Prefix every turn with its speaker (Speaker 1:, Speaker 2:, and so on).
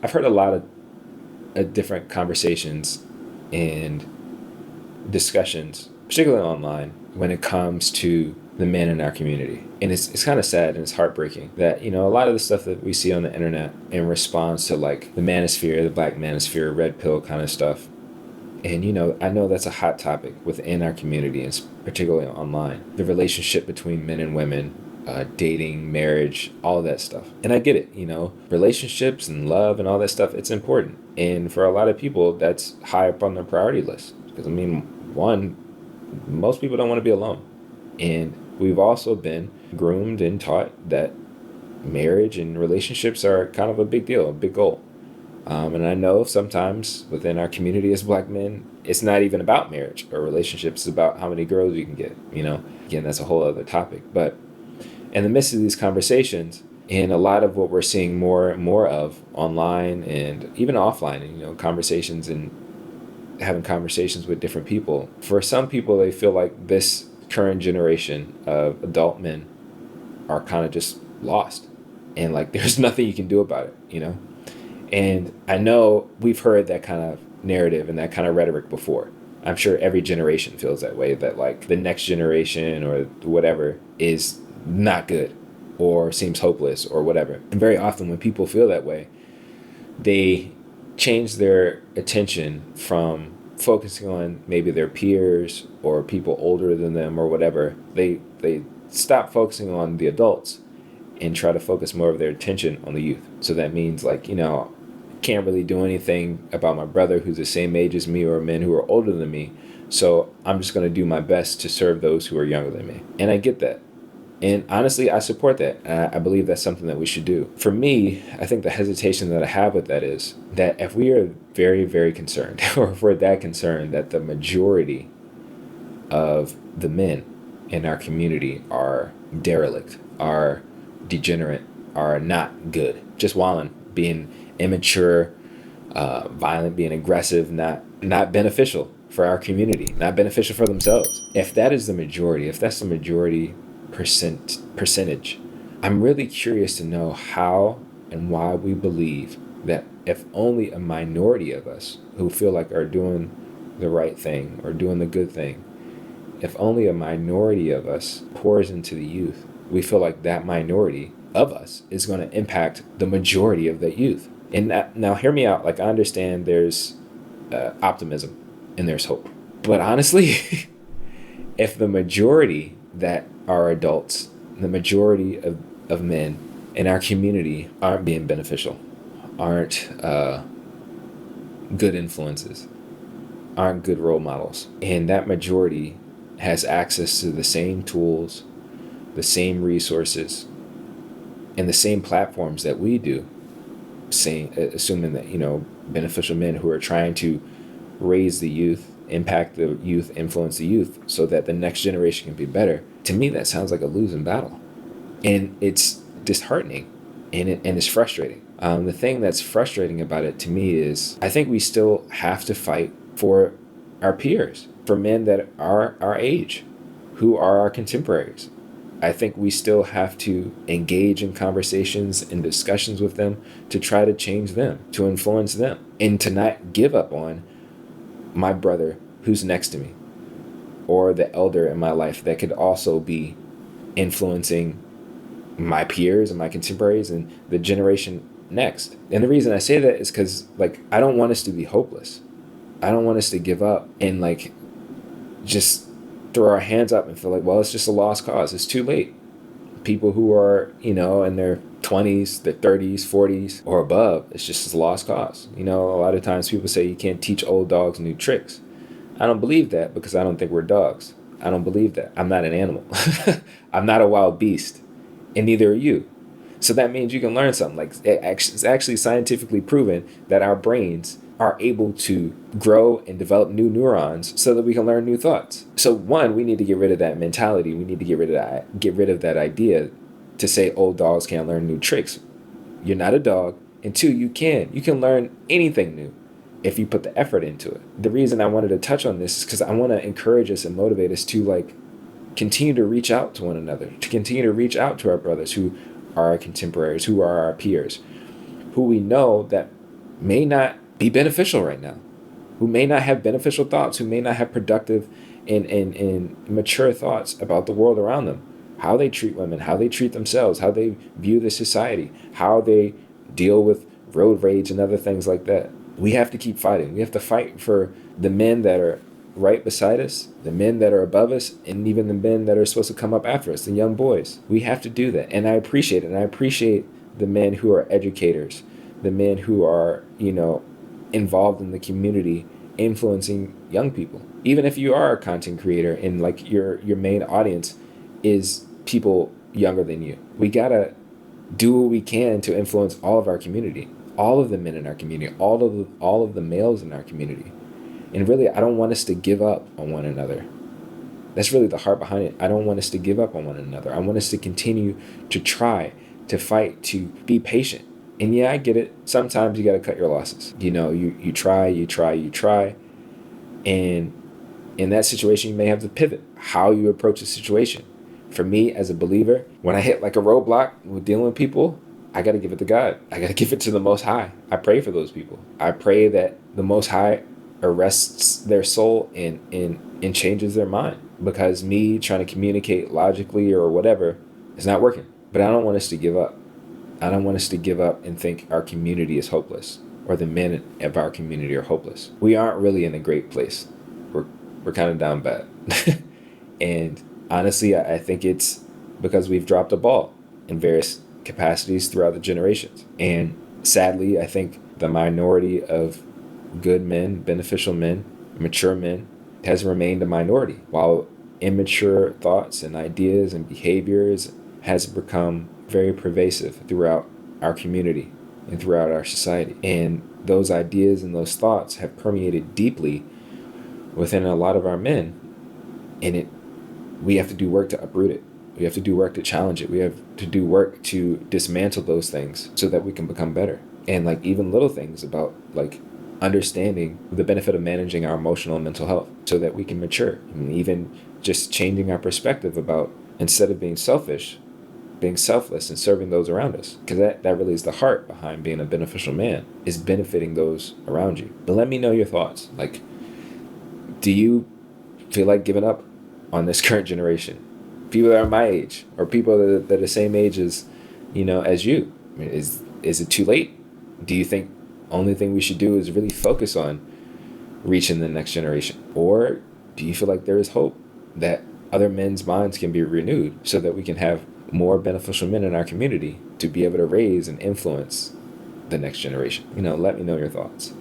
Speaker 1: I've heard a lot of different conversations and discussions, particularly online, when it comes to the men in our community. And it's kind of sad and it's heartbreaking that, a lot of the stuff that we see on the internet in response to like the manosphere, the black manosphere, red pill kind of stuff. And, I know that's a hot topic within our community, and particularly online. The relationship between men and women, dating, marriage, all of that stuff. And I get it, relationships and love and all that stuff, it's important. And for a lot of people, that's high up on their priority list. Because, one, most people don't want to be alone. And we've also been groomed and taught that marriage and relationships are kind of a big deal, a big goal. And I know sometimes within our community as black men, it's not even about marriage or relationships. It's about how many girls you can get, Again, that's a whole other topic. But in the midst of these conversations, and a lot of what we're seeing more and more of online and even offline, conversations and having conversations with different people. For some people, they feel like this current generation of adult men are kind of just lost. And like there's nothing you can do about it, And I know we've heard that kind of narrative and that kind of rhetoric before. I'm sure every generation feels that way, that like the next generation or whatever is not good or seems hopeless or whatever. And very often when people feel that way, they change their attention from focusing on maybe their peers or people older than them or whatever. They stop focusing on the adults and try to focus more of their attention on the youth. So that means like, can't really do anything about my brother who's the same age as me or men who are older than me. So I'm just going to do my best to serve those who are younger than me. And I get that. And honestly, I support that. I believe that's something that we should do. For me, I think the hesitation that I have with that is that if we are very, very concerned, or if we're that concerned that the majority of the men in our community are derelict, are degenerate, are not good, just wilding, being immature, violent, being aggressive, not beneficial for our community, not beneficial for themselves. If that is the majority, if that's the majority percentage, I'm really curious to know how and why we believe that if only a minority of us who feel like are doing the right thing or doing the good thing, if only a minority of us pours into the youth, we feel like that minority of us is going to impact the majority of that youth. And now hear me out. Like I understand there's optimism and there's hope. But honestly, if the majority that are adults, the majority of men in our community aren't being beneficial, aren't good influences, aren't good role models, and that majority has access to the same tools, the same resources, and the same platforms that we do, assuming that, beneficial men who are trying to raise the youth, impact the youth, influence the youth so that the next generation can be better. To me, that sounds like a losing battle. And it's disheartening and it's frustrating. The thing that's frustrating about it to me is I think we still have to fight for our peers, for men that are our age, who are our contemporaries. I think we still have to engage in conversations and discussions with them to try to change them, to influence them, and to not give up on my brother who's next to me or the elder in my life that could also be influencing my peers and my contemporaries and the generation next. And the reason I say that is because I don't want us to be hopeless. I don't want us to give up and just throw our hands up and feel like, well, it's just a lost cause. It's too late. People who are, in their 20s, their 30s, 40s or above, it's just a lost cause. A lot of times people say you can't teach old dogs new tricks. I don't believe that because I don't think we're dogs. I don't believe that. I'm not an animal. I'm not a wild beast, and neither are you. So that means you can learn something. It's actually scientifically proven that our brains are able to grow and develop new neurons so that we can learn new thoughts. So one, we need to get rid of that mentality. We need to get rid of that idea to say old dogs can't learn new tricks. You're not a dog. And two, you can learn anything new if you put the effort into it. The reason I wanted to touch on this is because I want to encourage us and motivate us to continue to reach out to one another, to continue to reach out to our brothers who are our contemporaries, who are our peers, who we know that may not be beneficial right now, who may not have beneficial thoughts, who may not have productive and mature thoughts about the world around them, how they treat women, how they treat themselves, how they view the society, how they deal with road rage and other things like that. We have to keep fighting. We have to fight for the men that are right beside us, the men that are above us, and even the men that are supposed to come up after us, the young boys. We have to do that. And I appreciate it. And I appreciate the men who are educators, the men who are, involved in the community, influencing young people. Even if you are a content creator and like your main audience is people younger than you, we gotta do what we can to influence all of our community, all of the men in our community, all of the males in our community. And really, I don't want us to give up on one another. That's really the heart behind it. I don't want us to give up on one another. I want us to continue to try, to fight, to be patient. And yeah, I get it. Sometimes you got to cut your losses. You try. And in that situation, you may have to pivot how you approach the situation. For me, as a believer, when I hit like a roadblock with dealing with people, I got to give it to God. I got to give it to the Most High. I pray for those people. I pray that the Most High arrests their soul and changes their mind, because me trying to communicate logically or whatever is not working. But I don't want us to give up. I don't want us to give up and think our community is hopeless or the men of our community are hopeless. We aren't really in a great place. We're kind of down bad. And honestly, I think it's because we've dropped the ball in various capacities throughout the generations. And sadly, I think the minority of good men, beneficial men, mature men has remained a minority, while immature thoughts and ideas and behaviors has become very pervasive throughout our community and throughout our society. And those ideas and those thoughts have permeated deeply within a lot of our men. And we have to do work to uproot it. We have to do work to challenge it. We have to do work to dismantle those things so that we can become better. And like even little things about like understanding the benefit of managing our emotional and mental health so that we can mature. And even just changing our perspective about, instead of being selfish, being selfless and serving those around us. Because that really is the heart behind being a beneficial man, is benefiting those around you. But let me know your thoughts. Like, do you feel like giving up on this current generation? People that are my age, or people that are the same age as, as you. I mean, is it too late? Do you think only thing we should do is really focus on reaching the next generation? Or do you feel like there is hope that other men's minds can be renewed so that we can have more beneficial men in our community to be able to raise and influence the next generation? Let me know your thoughts.